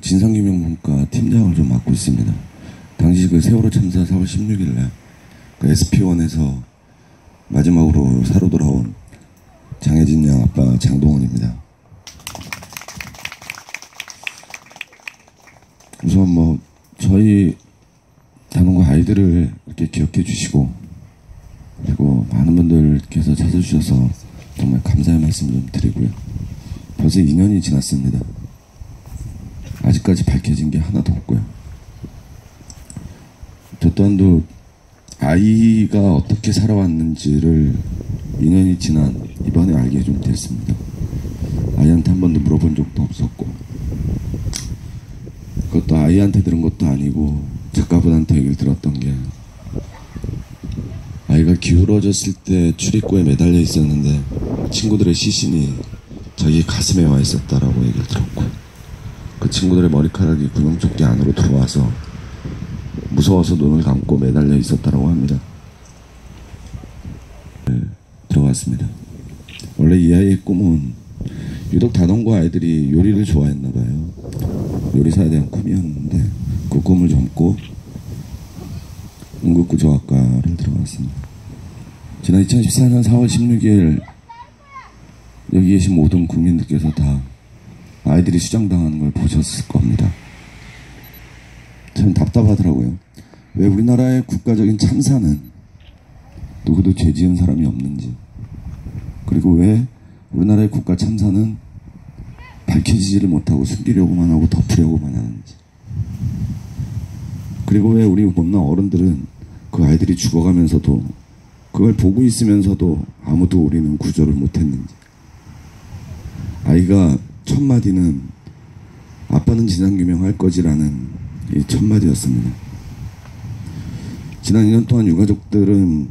진상규명본과 팀장을 좀 맡고 있습니다. 당시 그 세월호 참사 4월 16일날 그 SP1에서 마지막으로 사로 돌아온 장혜진 양 아빠 장동원입니다. 우선 뭐 저희 단원고 아이들을 이렇게 기억해 주시고 그리고 많은 분들께서 찾아주셔서 정말 감사의 말씀 좀 드리고요. 벌써 2년이 지났습니다. 아직까지 밝혀진 게 하나도 없고요. 저 또한도 아이가 어떻게 살아왔는지를 2년이 지난 이번에 알게 좀 됐습니다. 아이한테 한 번도 물어본 적도 없었고 그것도 아이한테 들은 것도 아니고 작가분한테 얘기를 들었던 게 아이가 기울어졌을 때 출입구에 매달려 있었는데 친구들의 시신이 자기 가슴에 와 있었다라고 얘기를 들었고 그 친구들의 머리카락이 구명조끼 안으로 들어와서 무서워서 눈을 감고 매달려 있었다라고 합니다. 네, 들어갔습니다. 원래 이 아이의 꿈은 유독 단원고 아이들이 요리를 좋아했나 봐요. 요리사에 대한 꿈이었는데 그 꿈을 접고 응급구조학과를 들어갔습니다. 지난 2014년 4월 16일 여기 계신 모든 국민들께서 다 아이들이 수장당하는 걸 보셨을 겁니다. 참 답답하더라고요. 왜 우리나라의 국가적인 참사는 누구도 죄 지은 사람이 없는지, 그리고 왜 우리나라의 국가 참사는 밝혀지지를 못하고 숨기려고만 하고 덮으려고만 하는지, 그리고 왜 우리 못난 어른들은 그 아이들이 죽어가면서도 그걸 보고 있으면서도 아무도 우리는 구조를 못했는지. 아이가 첫 마디는 아빠는 진상규명할 거지라는 이 첫 마디였습니다. 지난 2년 동안 유가족들은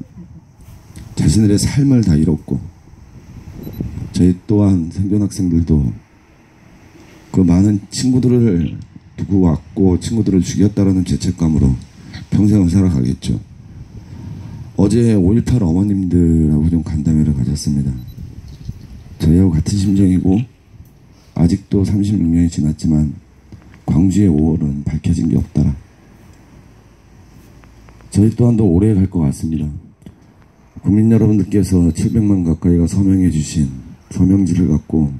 자신들의 삶을 다 잃었고 저희 또한 생존 학생들도 그 많은 친구들을 두고 왔고 친구들을 죽였다라는 죄책감으로 평생을 살아가겠죠. 어제 5.18 어머님들하고 좀 간담회를 가졌습니다. 저희하고 같은 심정이고 아직도 36년이 지났지만 광주의 5월은 밝혀진 게 없더라. 저희 또한도 오래 갈 것 같습니다. 국민 여러분들께서 700만 가까이가 서명해 주신 서명지를 갖고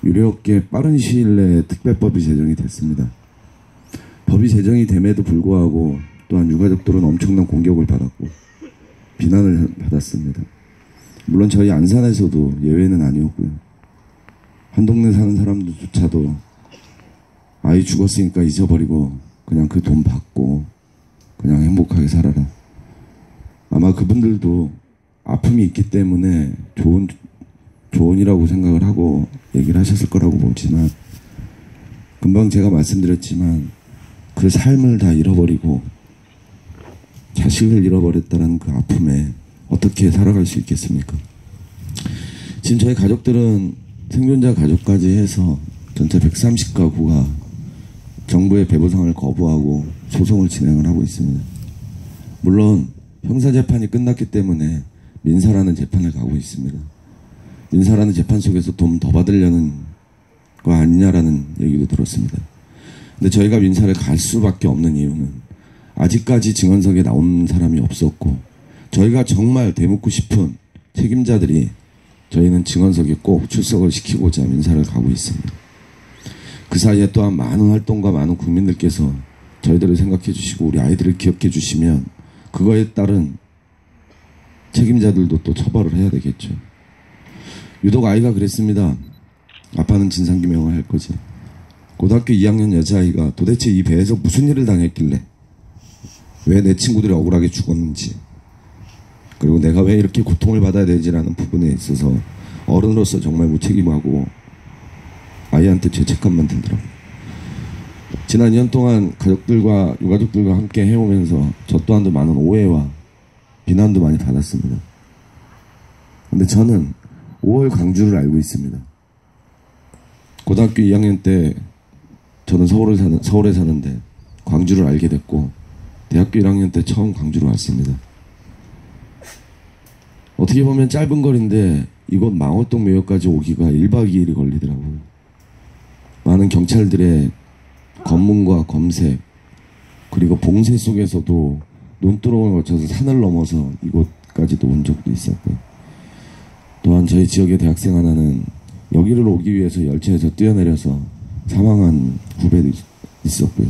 유례없게 빠른 시일 내에 특별법이 제정이 됐습니다. 법이 제정이 됨에도 불구하고 또한 유가족들은 엄청난 공격을 받았고 비난을 받았습니다. 물론 저희 안산에서도 예외는 아니었고요. 한 동네 사는 사람들조차도 아이 죽었으니까 잊어버리고 그냥 그 돈 받고 그냥 행복하게 살아라. 아마 그분들도 아픔이 있기 때문에 조언이라고 생각을 하고 얘기를 하셨을 거라고 보지만 금방 제가 말씀드렸지만 그 삶을 다 잃어버리고 자식을 잃어버렸다는 그 아픔에 어떻게 살아갈 수 있겠습니까? 지금 저희 가족들은 생존자 가족까지 해서 전체 130가구가 정부의 배부상을 거부하고 소송을 진행을 하고 있습니다. 물론 형사재판이 끝났기 때문에 민사라는 재판을 가고 있습니다. 민사라는 재판 속에서 돈 더 받으려는 거 아니냐라는 얘기도 들었습니다. 근데 저희가 민사를 갈 수밖에 없는 이유는 아직까지 증언석에 나온 사람이 없었고 저희가 정말 되묻고 싶은 책임자들이 저희는 증언석에 꼭 출석을 시키고자 민사를 가고 있습니다. 그 사이에 또한 많은 활동과 많은 국민들께서 저희들을 생각해 주시고 우리 아이들을 기억해 주시면 그거에 따른 책임자들도 또 처벌을 해야 되겠죠. 유독 아이가 그랬습니다. 아빠는 진상규명을 할 거지. 고등학교 2학년 여자아이가 도대체 이 배에서 무슨 일을 당했길래 왜 내 친구들이 억울하게 죽었는지 그리고 내가 왜 이렇게 고통을 받아야 되지라는 부분에 있어서 어른으로서 정말 무책임하고 아이한테 죄책감만 들더라고요. 지난 2년 동안 가족들과 유가족들과 함께 해오면서 저 또한도 많은 오해와 비난도 많이 받았습니다. 근데 저는 5월 광주를 알고 있습니다. 고등학교 2학년 때 저는 서울에 사는데 광주를 알게 됐고 대학교 1학년 때 처음 광주로 왔습니다. 어떻게 보면 짧은 거리인데 이곳 망월동 매역까지 오기가 1박 2일이 걸리더라고요. 많은 경찰들의 검문과 검색 그리고 봉쇄 속에서도 논두렁을 거쳐서 산을 넘어서 이곳까지도 온 적도 있었고요. 또한 저희 지역의 대학생 하나는 여기를 오기 위해서 열차에서 뛰어내려서 사망한 후배도 있었고요.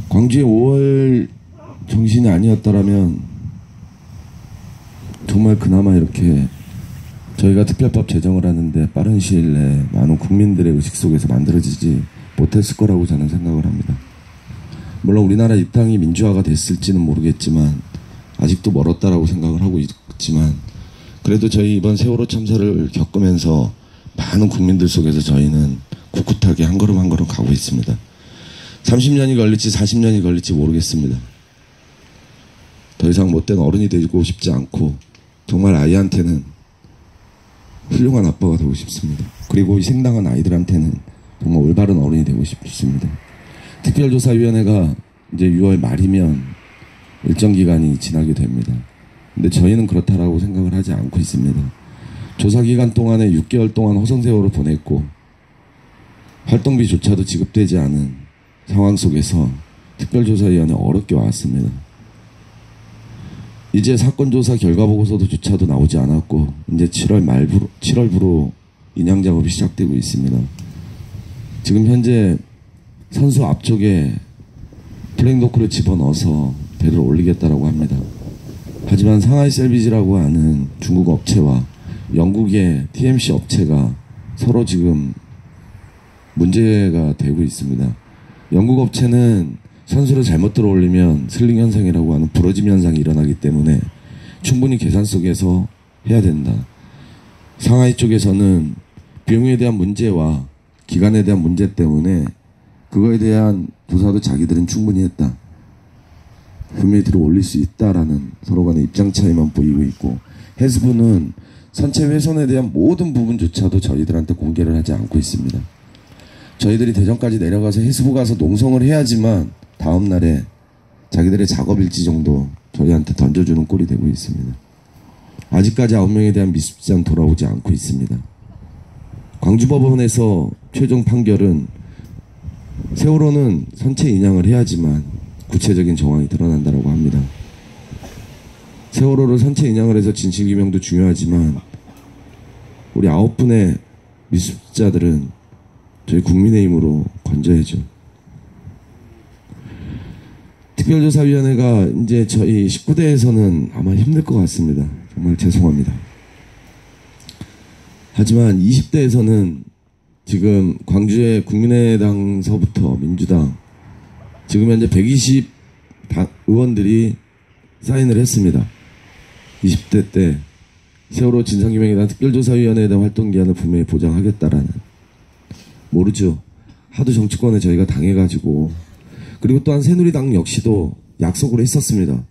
광주의 5월 정신이 아니었더라면 정말 그나마 이렇게 저희가 특별법 제정을 하는데 빠른 시일 내에 많은 국민들의 의식 속에서 만들어지지 못했을 거라고 저는 생각을 합니다. 물론 우리나라 이 땅이 민주화가 됐을지는 모르겠지만 아직도 멀었다라고 생각을 하고 있지만 그래도 저희 이번 세월호 참사를 겪으면서 많은 국민들 속에서 저희는 꿋꿋하게 한 걸음 한 걸음 가고 있습니다. 30년이 걸릴지 40년이 걸릴지 모르겠습니다. 더 이상 못된 어른이 되고 싶지 않고 정말 아이한테는 훌륭한 아빠가 되고 싶습니다. 그리고 이 생당한 아이들한테는 정말 올바른 어른이 되고 싶습니다. 특별조사위원회가 이제 6월 말이면 일정 기간이 지나게 됩니다. 근데 저희는 그렇다라고 생각을 하지 않고 있습니다. 조사 기간 동안에 6개월 동안 허송세월을 보냈고 활동비조차도 지급되지 않은 상황 속에서 특별조사위원회 어렵게 왔습니다. 이제 사건조사 결과보고서도조차도 나오지 않았고 이제 7월부로 인양작업이 시작되고 있습니다. 지금 현재 선수 앞쪽에 플랭도크를 집어넣어서 배를 올리겠다라고 합니다. 하지만 상하이 셀비지라고 하는 중국 업체와 영국의 TMC 업체가 서로 지금 문제가 되고 있습니다. 영국 업체는 선수를 잘못 들어올리면 슬링 현상이라고 하는 부러짐 현상이 일어나기 때문에 충분히 계산 속에서 해야 된다. 상하이 쪽에서는 비용에 대한 문제와 기간에 대한 문제 때문에 그거에 대한 조사도 자기들은 충분히 했다. 분명히 들어 올릴 수 있다라는 서로 간의 입장 차이만 보이고 있고 해수부는 선체 훼손에 대한 모든 부분조차도 저희들한테 공개를 하지 않고 있습니다. 저희들이 대전까지 내려가서 해수부 가서 농성을 해야지만 다음 날에 자기들의 작업일지 정도 저희한테 던져주는 꼴이 되고 있습니다. 아직까지 9명에 대한 미수자는 돌아오지 않고 있습니다. 광주법원에서 최종 판결은 세월호는 선체 인양을 해야지만 구체적인 정황이 드러난다고 합니다. 세월호를 선체 인양을 해서 진실규명도 중요하지만 우리 9분의 미수자들은 저희 국민의힘으로 건져야죠. 특별조사위원회가 이제 저희 19대에서는 아마 힘들 것 같습니다. 정말 죄송합니다. 하지만 20대에서는 지금 광주의 국민의당서부터 민주당 지금 현재 120 의원들이 사인을 했습니다. 20대 때 세월호 진상규명에 대한 특별조사위원회에 대한 활동기한을 분명히 보장하겠다라는 모르죠. 하도 정치권에 저희가 당해가지고 그리고 또한 새누리당 역시도 약속을 했었습니다.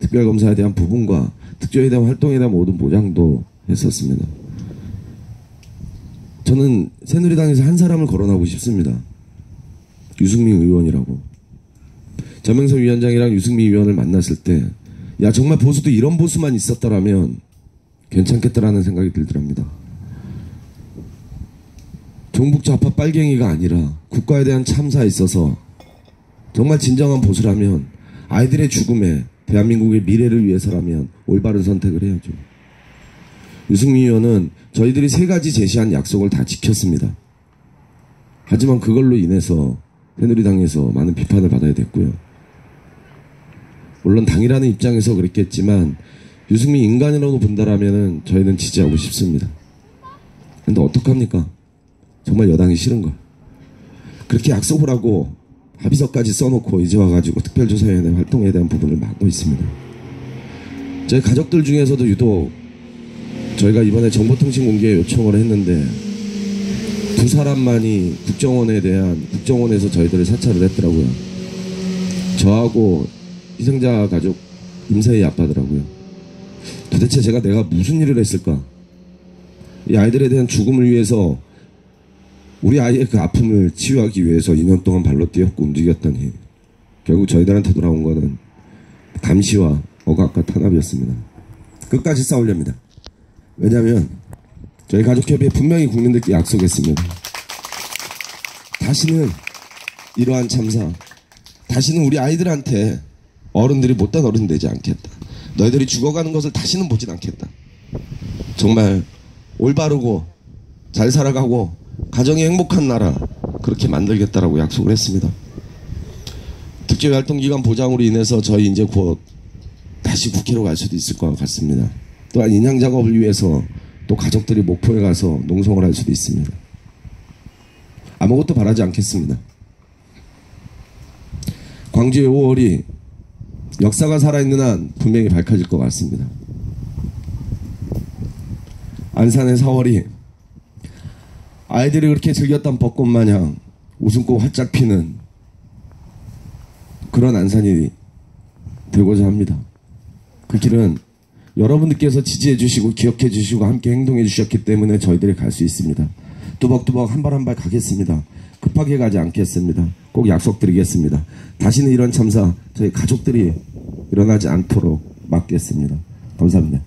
특별검사에 대한 부분과 특조에 대한 활동에 대한 모든 보장도 했었습니다. 저는 새누리당에서 한 사람을 거론하고 싶습니다. 유승민 의원이라고. 전명섭 위원장이랑 유승민 의원을 만났을 때 야 정말 보수도 이런 보수만 있었더라면 괜찮겠다라는 생각이 들더랍니다. 종북 좌파 빨갱이가 아니라 국가에 대한 참사에 있어서 정말 진정한 보수라면 아이들의 죽음에 대한민국의 미래를 위해서라면 올바른 선택을 해야죠. 유승민 의원은 저희들이 3가지 제시한 약속을 다 지켰습니다. 하지만 그걸로 인해서 새누리당에서 많은 비판을 받아야 됐고요. 물론 당이라는 입장에서 그랬겠지만 유승민 인간이라고 본다라면 저희는 지지하고 싶습니다. 근데 어떡합니까? 정말 여당이 싫은 걸. 그렇게 약속을 하고 합의서까지 써놓고 이제 와가지고 특별조사위원회 활동에 대한 부분을 막고 있습니다. 저희 가족들 중에서도 유독 저희가 이번에 정보통신공개 요청을 했는데 2사람만이 국정원에서 저희들을 사찰을 했더라고요. 저하고 희생자 가족 임세희 아빠더라고요. 도대체 내가 무슨 일을 했을까? 이 아이들에 대한 죽음을 위해서 우리 아이의 그 아픔을 치유하기 위해서 2년 동안 발로 뛰었고 움직였더니 결국 저희들한테 돌아온 거는 감시와 억압과 탄압이었습니다. 끝까지 싸우렵니다. 왜냐하면 저희 가족협의회 분명히 국민들께 약속했습니다. 다시는 이러한 참사 다시는 우리 아이들한테 어른들이 못된 어른 되지 않겠다. 너희들이 죽어가는 것을 다시는 보진 않겠다. 정말 올바르고 잘 살아가고 가정이 행복한 나라 그렇게 만들겠다라고 약속을 했습니다. 특별활동기간 보장으로 인해서 저희 이제 곧 다시 국회로 갈 수도 있을 것 같습니다. 또한 인양 작업을 위해서 또 가족들이 목포에 가서 농성을 할 수도 있습니다. 아무것도 바라지 않겠습니다. 광주의 5월이 역사가 살아있는 한 분명히 밝혀질 것 같습니다. 안산의 4월이 아이들이 그렇게 즐겼던 벚꽃 마냥 웃음꽃 활짝 피는 그런 안산이 되고자 합니다. 그 길은 여러분들께서 지지해 주시고 기억해 주시고 함께 행동해 주셨기 때문에 저희들이 갈 수 있습니다. 뚜벅뚜벅 한 발 한 발 가겠습니다. 급하게 가지 않겠습니다. 꼭 약속드리겠습니다. 다시는 이런 참사 저희 가족들이 일어나지 않도록 막겠습니다. 감사합니다.